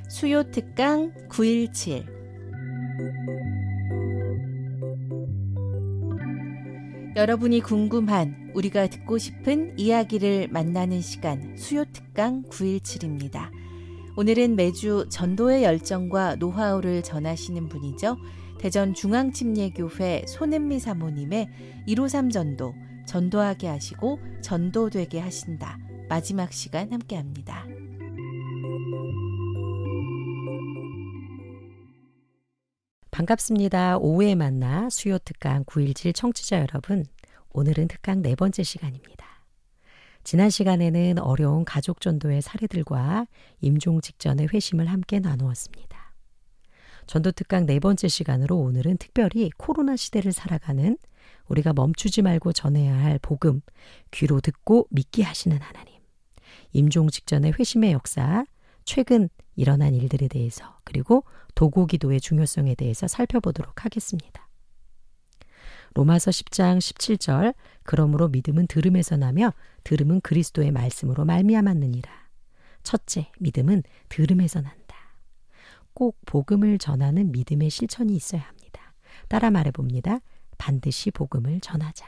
수요 특강 917. 여러분이 궁금한, 우리가 듣고 싶은 이야기를 만나는 시간, 수요 특강 917입니다. 오늘은 매주 전도의 열정과 노하우를 전하시는 분이죠. 대전 중앙침례교회 손은미 사모님의 153 전도, 전도하게 하시고 전도되게 하신다. 마지막 시간 함께합니다. 반갑습니다. 오후에 만나 수요 특강 917 청취자 여러분, 오늘은 특강 4번째 시간입니다. 지난 시간에는 어려운 가족 전도의 사례들과 임종 직전의 회심을 함께 나누었습니다. 전도 특강 4번째 시간으로 오늘은 특별히 코로나 시대를 살아가는 우리가 멈추지 말고 전해야 할 복음, 귀로 듣고 믿게 하시는 하나님, 임종 직전의 회심의 역사, 최근 일어난 일들에 대해서, 그리고 도고 기도의 중요성에 대해서 살펴보도록 하겠습니다. 로마서 10장 17절, 그러므로 믿음은 들음에서 나며 들음은 그리스도의 말씀으로 말미암았느니라. 첫째, 믿음은 들음에서 난다. 꼭 복음을 전하는 믿음의 실천이 있어야 합니다. 따라 말해봅니다. 반드시 복음을 전하자.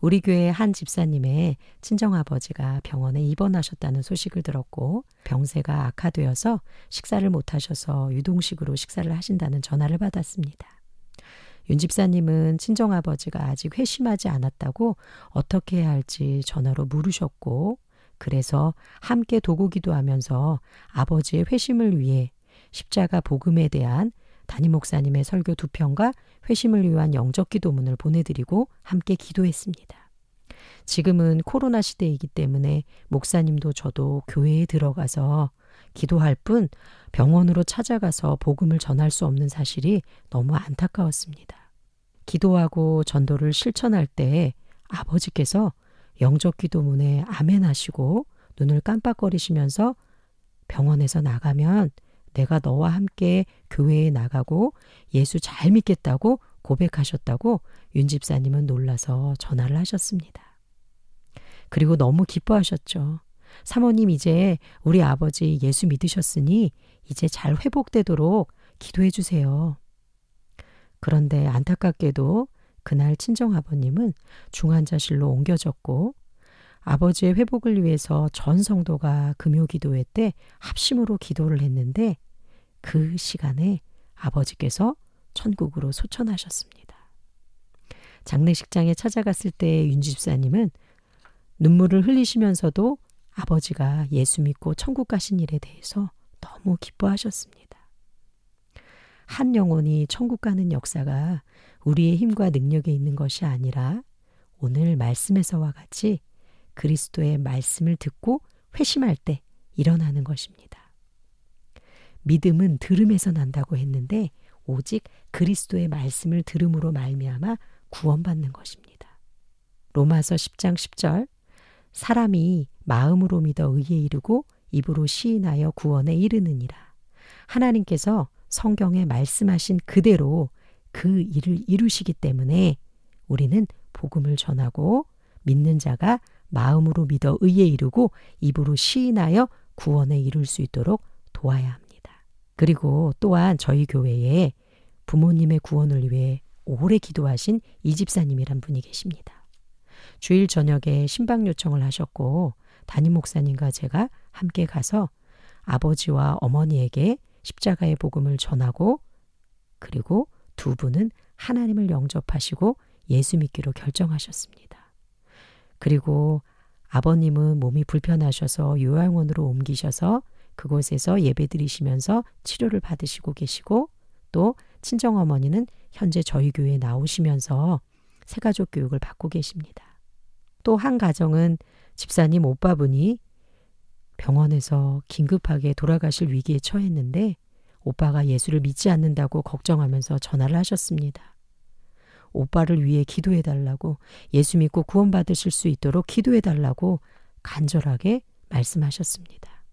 우리 교회 한 집사님의 친정아버지가 병원에 입원하셨다는 소식을 들었고 병세가 악화되어서 식사를 못하셔서 유동식으로 식사를 하신다는 전화를 받았습니다. 윤 집사님은 친정아버지가 아직 회심하지 않았다고 어떻게 해야 할지 전화로 물으셨고 그래서 함께 도구 기도하면서 아버지의 회심을 위해 십자가 복음에 대한 담임 목사님의 설교 2편과 회심을 위한 영적 기도문을 보내드리고 함께 기도했습니다. 지금은 코로나 시대이기 때문에 목사님도 저도 교회에 들어가서 기도할 뿐 병원으로 찾아가서 복음을 전할 수 없는 사실이 너무 안타까웠습니다. 기도하고 전도를 실천할 때 아버지께서 영적 기도문에 아멘 하시고 눈을 깜빡거리시면서 병원에서 나가면 내가 너와 함께 교회에 나가고 예수 잘 믿겠다고 고백하셨다고 윤 집사님은 놀라서 전화를 하셨습니다. 그리고 너무 기뻐하셨죠. 사모님, 이제 우리 아버지 예수 믿으셨으니 이제 잘 회복되도록 기도해 주세요. 그런데 안타깝게도 그날 친정아버님은 중환자실로 옮겨졌고 아버지의 회복을 위해서 전 성도가 금요기도회 때 합심으로 기도를 했는데 그 시간에 아버지께서 천국으로 소천하셨습니다. 장례식장에 찾아갔을 때 윤 집사님은 눈물을 흘리시면서도 아버지가 예수 믿고 천국 가신 일에 대해서 너무 기뻐하셨습니다. 한 영혼이 천국 가는 역사가 우리의 힘과 능력에 있는 것이 아니라 오늘 말씀에서와 같이 그리스도의 말씀을 듣고 회심할 때 일어나는 것입니다. 믿음은 들음에서 난다고 했는데 오직 그리스도의 말씀을 들음으로 말미암아 구원받는 것입니다. 로마서 10장 10절, 사람이 마음으로 믿어 의에 이르고 입으로 시인하여 구원에 이르느니라. 하나님께서 성경에 말씀하신 그대로 그 일을 이루시기 때문에 우리는 복음을 전하고 믿는 자가 마음으로 믿어 의에 이르고 입으로 시인하여 구원에 이룰 수 있도록 도와야 합니다. 그리고 또한 저희 교회에 부모님의 구원을 위해 오래 기도하신 이 집사님이란 분이 계십니다. 주일 저녁에 신방 요청을 하셨고 담임 목사님과 제가 함께 가서 아버지와 어머니에게 십자가의 복음을 전하고 그리고 두 분은 하나님을 영접하시고 예수 믿기로 결정하셨습니다. 그리고 아버님은 몸이 불편하셔서 요양원으로 옮기셔서 그곳에서 예배드리시면서 치료를 받으시고 계시고 또 친정어머니는 현재 저희 교회에 나오시면서 새가족 교육을 받고 계십니다. 또 한 가정은 집사님 오빠분이 병원에서 긴급하게 돌아가실 위기에 처했는데 오빠가 예수를 믿지 않는다고 걱정하면서 전화를 하셨습니다. 오빠를 위해 기도해달라고, 예수 믿고 구원받으실 수 있도록 기도해달라고 간절하게 말씀하셨습니다.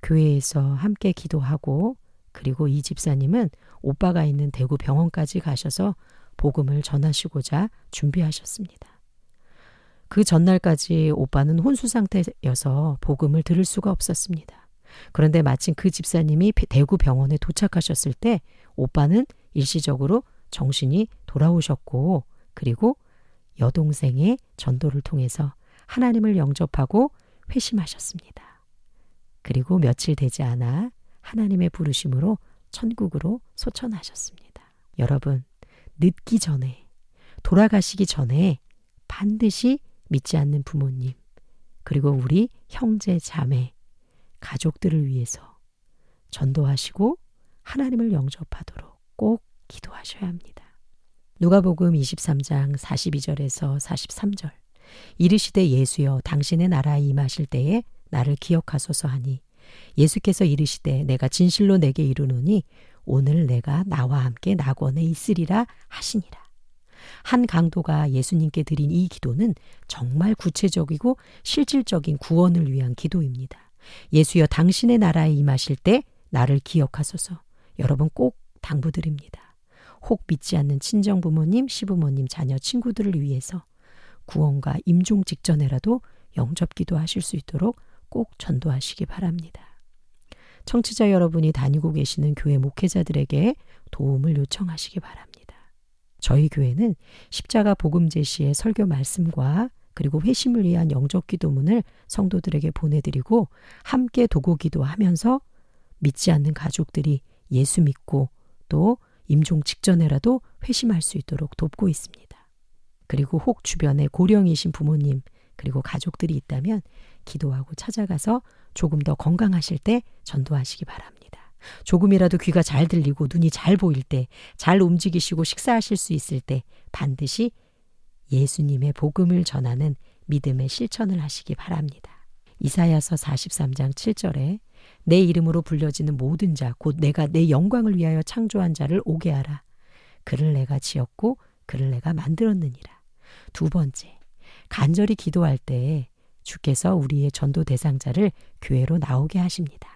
교회에서 함께 기도하고 그리고 이 집사님은 오빠가 있는 대구 병원까지 가셔서 복음을 전하시고자 준비하셨습니다. 그 전날까지 오빠는 혼수 상태여서 복음을 들을 수가 없었습니다. 그런데 마침 그 집사님이 대구 병원에 도착하셨을 때 오빠는 일시적으로 정신이 돌아오셨고, 그리고 여동생의 전도를 통해서 하나님을 영접하고 회심하셨습니다. 그리고 며칠 되지 않아 하나님의 부르심으로 천국으로 소천하셨습니다. 여러분, 늦기 전에, 돌아가시기 전에 반드시 믿지 않는 부모님, 그리고 우리 형제, 자매, 가족들을 위해서 전도하시고 하나님을 영접하도록 꼭 기도하셔야 합니다. 누가복음 23장 42절에서 43절. 이르시되 예수여 당신의 나라에 임하실 때에 나를 기억하소서 하니 예수께서 이르시되 내가 진실로 내게 이르노니 오늘 내가 나와 함께 낙원에 있으리라 하시니라. 한 강도가 예수님께 드린 이 기도는 정말 구체적이고 실질적인 구원을 위한 기도입니다. 예수여 당신의 나라에 임하실 때 나를 기억하소서. 여러분 꼭 당부드립니다. 혹 믿지 않는 친정부모님, 시부모님, 자녀, 친구들을 위해서 구원과 임종 직전에라도 영접기도 하실 수 있도록 꼭 전도하시기 바랍니다. 청취자 여러분이 다니고 계시는 교회 목회자들에게 도움을 요청하시기 바랍니다. 저희 교회는 십자가 복음 제시의 설교 말씀과 그리고 회심을 위한 영접 기도문을 성도들에게 보내드리고 함께 도고 기도하면서 믿지 않는 가족들이 예수 믿고 또 임종 직전에라도 회심할 수 있도록 돕고 있습니다. 그리고 혹 주변에 고령이신 부모님 그리고 가족들이 있다면 기도하고 찾아가서 조금 더 건강하실 때 전도하시기 바랍니다. 조금이라도 귀가 잘 들리고 눈이 잘 보일 때, 잘 움직이시고 식사하실 수 있을 때 반드시 예수님의 복음을 전하는 믿음의 실천을 하시기 바랍니다. 이사야서 43장 7절에 내 이름으로 불려지는 모든 자, 곧 내가 내 영광을 위하여 창조한 자를 오게 하라. 그를 내가 지었고 그를 내가 만들었느니라. 두 번째, 간절히 기도할 때 주께서 우리의 전도 대상자를 교회로 나오게 하십니다.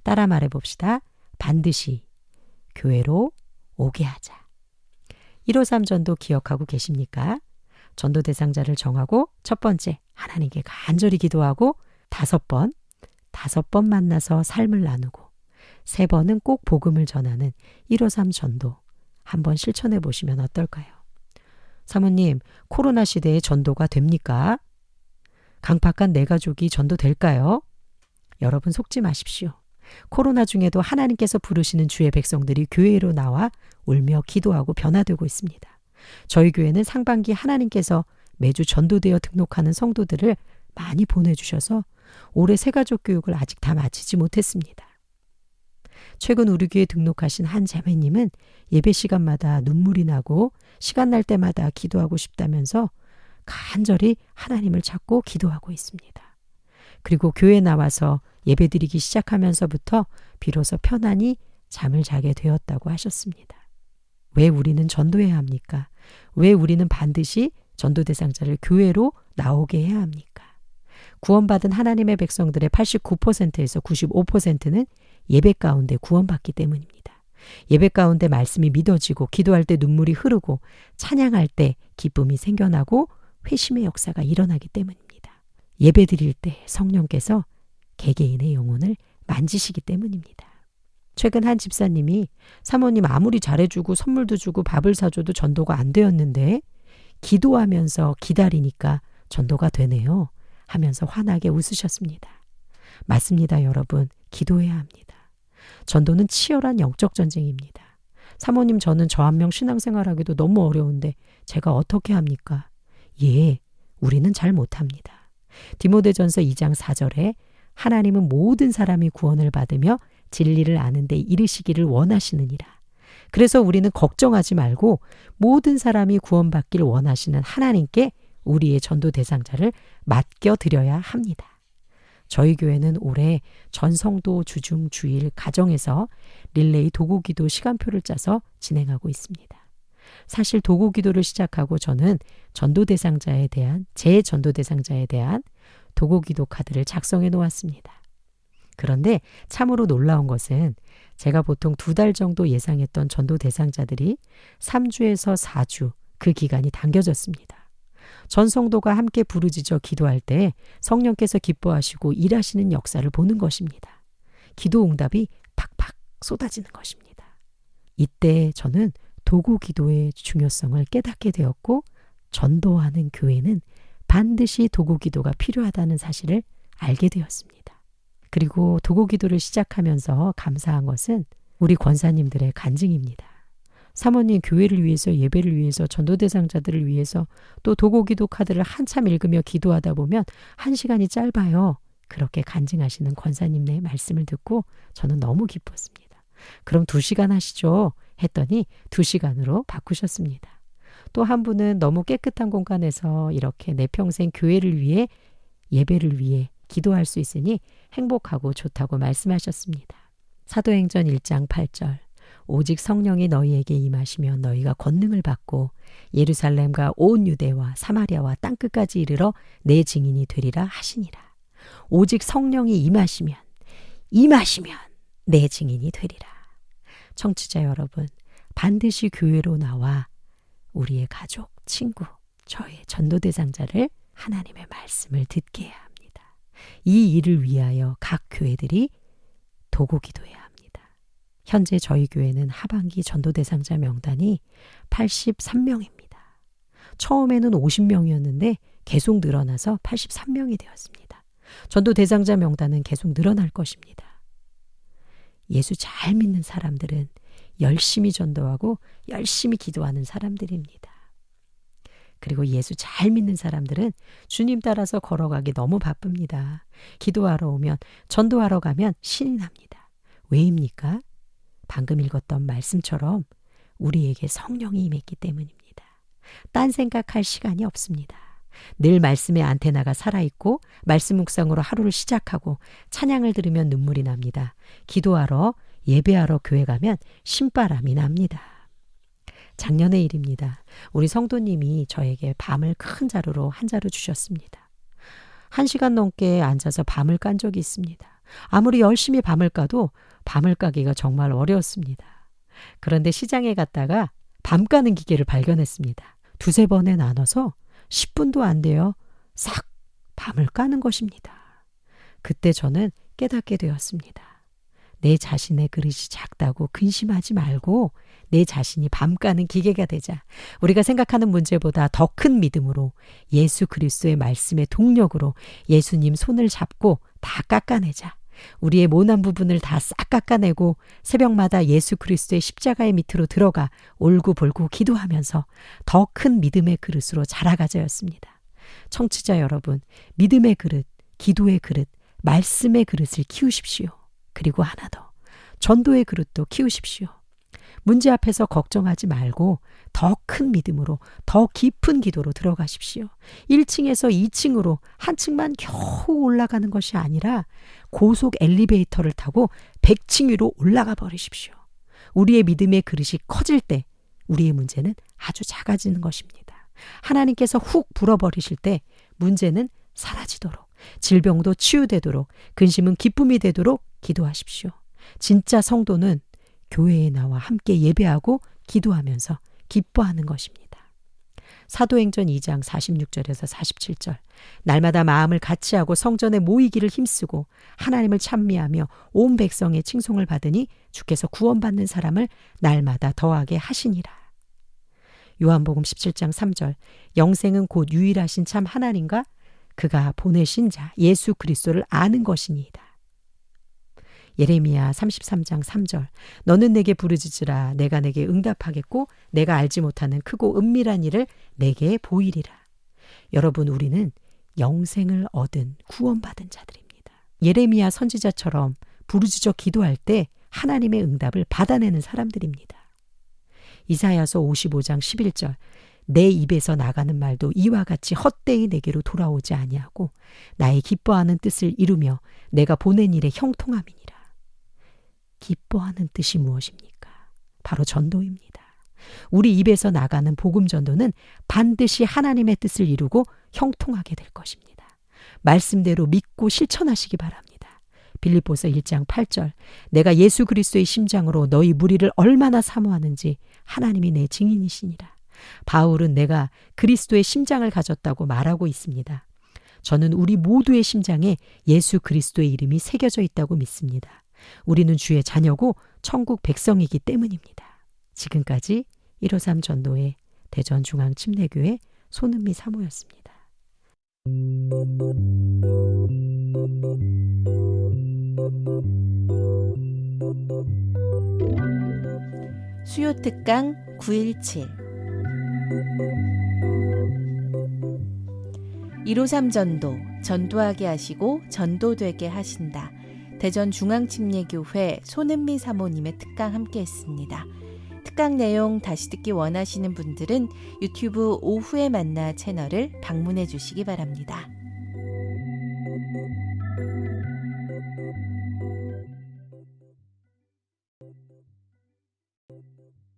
따라 말해봅시다. 반드시 교회로 오게 하자. 153 전도 기억하고 계십니까? 전도 대상자를 정하고 첫 번째, 하나님께 간절히 기도하고 5번 만나서 삶을 나누고 3번은 꼭 복음을 전하는 153 전도 한번 실천해 보시면 어떨까요? 사모님, 코로나 시대에 전도가 됩니까? 강팍한 내 가족이 전도될까요? 여러분 속지 마십시오. 코로나 중에도 하나님께서 부르시는 주의 백성들이 교회로 나와 울며 기도하고 변화되고 있습니다. 저희 교회는 상반기 하나님께서 매주 전도되어 등록하는 성도들을 많이 보내주셔서 올해 새가족 교육을 아직 다 마치지 못했습니다. 최근 우리 교회에 등록하신 한 자매님은 예배 시간마다 눈물이 나고 시간 날 때마다 기도하고 싶다면서 간절히 하나님을 찾고 기도하고 있습니다. 그리고 교회에 나와서 예배드리기 시작하면서부터 비로소 편안히 잠을 자게 되었다고 하셨습니다. 왜 우리는 전도해야 합니까? 왜 우리는 반드시 전도 대상자를 교회로 나오게 해야 합니까? 구원받은 하나님의 백성들의 89%에서 95%는 예배 가운데 구원받기 때문입니다. 예배 가운데 말씀이 믿어지고 기도할 때 눈물이 흐르고 찬양할 때 기쁨이 생겨나고 회심의 역사가 일어나기 때문입니다. 예배 드릴 때 성령께서 개개인의 영혼을 만지시기 때문입니다. 최근 한 집사님이 사모님 아무리 잘해주고 선물도 주고 밥을 사줘도 전도가 안 되었는데 기도하면서 기다리니까 전도가 되네요 하면서 환하게 웃으셨습니다. 맞습니다, 여러분. 기도해야 합니다. 전도는 치열한 영적 전쟁입니다. 사모님, 저는 저 한 명 신앙생활하기도 너무 어려운데 제가 어떻게 합니까? 예, 우리는 잘 못합니다. 디모데전서 2장 4절에 하나님은 모든 사람이 구원을 받으며 진리를 아는 데 이르시기를 원하시느니라. 그래서 우리는 걱정하지 말고 모든 사람이 구원받기를 원하시는 하나님께 우리의 전도 대상자를 맡겨드려야 합니다. 저희 교회는 올해 전 성도 주중 주일 가정에서 릴레이 도구기도 시간표를 짜서 진행하고 있습니다. 사실 도구기도를 시작하고 저는 제 전도 대상자에 대한 도구기도 카드를 작성해 놓았습니다. 그런데 참으로 놀라운 것은 제가 보통 2달 정도 예상했던 전도 대상자들이 3주에서 4주 그 기간이 당겨졌습니다. 전 성도가 함께 부르짖어 기도할 때 성령께서 기뻐하시고 일하시는 역사를 보는 것입니다. 기도 응답이 팍팍 쏟아지는 것입니다. 이때 저는 도구 기도의 중요성을 깨닫게 되었고 전도하는 교회는 반드시 도구 기도가 필요하다는 사실을 알게 되었습니다. 그리고 도구 기도를 시작하면서 감사한 것은 우리 권사님들의 간증입니다. 사모님 교회를 위해서, 예배를 위해서, 전도 대상자들을 위해서 또 도구 기도 카드를 한참 읽으며 기도하다 보면 1시간이 짧아요. 그렇게 간증하시는 권사님의 말씀을 듣고 저는 너무 기뻤습니다. 그럼 2시간 하시죠 했더니 2시간으로 바꾸셨습니다. 또 한 분은 너무 깨끗한 공간에서 이렇게 내 평생 교회를 위해, 예배를 위해 기도할 수 있으니 행복하고 좋다고 말씀하셨습니다. 사도행전 1장 8절 오직 성령이 너희에게 임하시면 너희가 권능을 받고 예루살렘과 온 유대와 사마리아와 땅끝까지 이르러 내 증인이 되리라 하시니라. 오직 성령이 임하시면 내 증인이 되리라. 청취자 여러분, 반드시 교회로 나와 우리의 가족, 친구, 저의 전도 대상자를 하나님의 말씀을 듣게 해야 합니다. 이 일을 위하여 각 교회들이 도구 기도해야 합니다. 현재 저희 교회는 하반기 전도 대상자 명단이 83명입니다. 처음에는 50명이었는데 계속 늘어나서 83명이 되었습니다. 전도 대상자 명단은 계속 늘어날 것입니다. 예수 잘 믿는 사람들은 열심히 전도하고 열심히 기도하는 사람들입니다. 그리고 예수 잘 믿는 사람들은 주님 따라서 걸어가기 너무 바쁩니다. 기도하러 오면, 전도하러 가면 신이 납니다. 왜입니까? 방금 읽었던 말씀처럼 우리에게 성령이 임했기 때문입니다. 딴 생각할 시간이 없습니다. 늘 말씀의 안테나가 살아있고 말씀 묵상으로 하루를 시작하고 찬양을 들으면 눈물이 납니다. 기도하러, 예배하러 교회 가면 신바람이 납니다. 작년의 일입니다. 우리 성도님이 저에게 밤을 큰 자루로 한 자루 주셨습니다. 1시간 넘게 앉아서 밤을 깐 적이 있습니다. 아무리 열심히 밤을 까도 밤을 까기가 정말 어려웠습니다. 그런데 시장에 갔다가 밤 까는 기계를 발견했습니다. 2-3번에 나눠서 10분도 안 돼요. 싹 밤을 까는 것입니다. 그때 저는 깨닫게 되었습니다. 내 자신의 그릇이 작다고 근심하지 말고 내 자신이 밤 까는 기계가 되자. 우리가 생각하는 문제보다 더 큰 믿음으로 예수 그리스도의 말씀의 동력으로 예수님 손을 잡고 다 깎아내자. 우리의 모난 부분을 다 싹 깎아내고 새벽마다 예수 그리스도의 십자가의 밑으로 들어가 올구볼구 기도하면서 더 큰 믿음의 그릇으로 자라가자였습니다. 청취자 여러분, 믿음의 그릇, 기도의 그릇, 말씀의 그릇을 키우십시오. 그리고 하나 더, 전도의 그릇도 키우십시오. 문제 앞에서 걱정하지 말고 더 큰 믿음으로 더 깊은 기도로 들어가십시오. 1층에서 2층으로 한 층만 겨우 올라가는 것이 아니라 고속 엘리베이터를 타고 100층 위로 올라가 버리십시오. 우리의 믿음의 그릇이 커질 때 우리의 문제는 아주 작아지는 것입니다. 하나님께서 훅 불어버리실 때 문제는 사라지도록, 질병도 치유되도록, 근심은 기쁨이 되도록 기도하십시오. 진짜 성도는 교회에 나와 함께 예배하고 기도하면서 기뻐하는 것입니다. 사도행전 2장 46절에서 47절 날마다 마음을 같이하고 성전에 모이기를 힘쓰고 하나님을 찬미하며 온 백성의 칭송을 받으니 주께서 구원받는 사람을 날마다 더하게 하시니라. 요한복음 17장 3절 영생은 곧 유일하신 참 하나님과 그가 보내신 자 예수 그리스도를 아는 것이니이다. 예레미야 33장 3절 너는 내게 부르짖으라 내가 내게 응답하겠고 내가 알지 못하는 크고 은밀한 일을 내게 보이리라. 여러분, 우리는 영생을 얻은 구원받은 자들입니다. 예레미야 선지자처럼 부르짖어 기도할 때 하나님의 응답을 받아내는 사람들입니다. 이사야서 55장 11절 내 입에서 나가는 말도 이와 같이 헛되이 내게로 돌아오지 아니하고 나의 기뻐하는 뜻을 이루며 내가 보낸 일에 형통함이니라. 기뻐하는 뜻이 무엇입니까? 바로 전도입니다. 우리 입에서 나가는 복음 전도는 반드시 하나님의 뜻을 이루고 형통하게 될 것입니다. 말씀대로 믿고 실천하시기 바랍니다. 빌립보서 1장 8절 내가 예수 그리스도의 심장으로 너희 무리를 얼마나 사모하는지 하나님이 내 증인이시니라. 바울은 내가 그리스도의 심장을 가졌다고 말하고 있습니다. 저는 우리 모두의 심장에 예수 그리스도의 이름이 새겨져 있다고 믿습니다. 우리는 주의 자녀고 천국 백성이기 때문입니다. 지금까지 153 전도회 대전중앙침례교회 손은미 사모였습니다. 수요 특강 917 153 전도, 전도하게 하시고 전도되게 하신다. 대전중앙침례교회 손은미 사모님의 특강 함께했습니다. 특강 내용 다시 듣기 원하시는 분들은 유튜브 오후에 만나 채널을 방문해 주시기 바랍니다.